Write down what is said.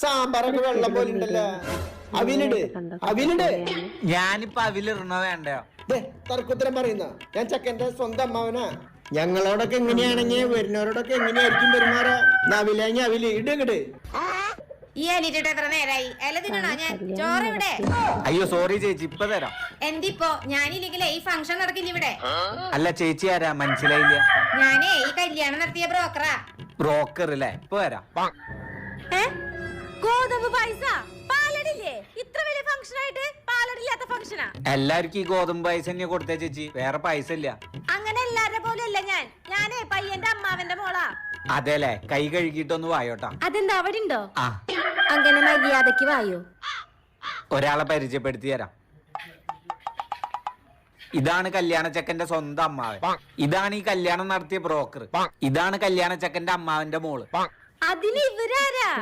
സാമ്പാറൊക്കെ വെള്ളം പോലെ ഉണ്ടല്ലോ. അവിലിട് അവിലിട്. ഞാനിപ്പോ അവിലിടണോ വേണ്ടയോ? തർക്കുത്തരം പറയുന്ന ഞാൻ ചെക്കന്റെ സ്വന്തം അമ്മാവനാ. ഞങ്ങളോടൊക്കെ എങ്ങനെയാണെങ്കിൽ വരുന്നവരോടൊക്കെ എങ്ങനെയായിരിക്കും പെരുമാറാ? അവിലെങ്കിൽ അവില് ഇട്. ഈ അലിട്ടിട്ട് എത്ര നേരായി? ഇല തിന്നണോ? ഞാൻ ചോറ് ഇവിടെ. അയ്യോ സോറി ചേച്ചി, ഇപ്പൊ തരാം. എന്തിപ്പോ? ഞാനില്ലെങ്കിലേ ഈ ഫംഗ്ഷൻ നടക്കില്ല ഇവിടെ. അല്ല ചേച്ചി ആരാ മനസ്സിലായില്ല? ഞാനേ ഈ കല്യാണം നടത്തിയ ബ്രോക്കറാ. ബ്രോക്കർ അല്ലേ? ഇപ്പൊ വരാം. ഗോതമ്പ് പായസ പാലടില്ലേ? ഇത്ര വലിയ ഫംഗ്ഷൻ ആയിട്ട് പാലടില്ലാത്ത ഫംഗ്ഷനാ. എല്ലാവർക്കും ഈ ഗോതമ്പ് പായസം തന്നെ കൊടുത്തേ ചേച്ചി, വേറെ പായസം ഇല്ല. അങ്ങനെ എല്ലാരുടെ പോലെ അല്ല ഞാനേ പയ്യന്റെ അമ്മാവന്റെ മോളാ. അതെല്ലേ, കൈ കഴുകിയിട്ടൊന്ന് വായോട്ടാ. അതെന്താ അവിടെ ഉണ്ടോ? ആ അങ്ങനെ മര്യാദക്ക് വായോ. ഒരാളെ പരിചയപ്പെടുത്തി തരാം. ഇതാണ് കല്യാണ ചെക്കന്റെ സ്വന്തം അമ്മാവൻ. ഇതാണ് ഈ കല്യാണം നടത്തിയ ബ്രോക്കർ. ഇതാണ് കല്യാണ ചെക്കന്റെ അമ്മാവന്റെ മോള്. അതിന് ഇവരാരാ?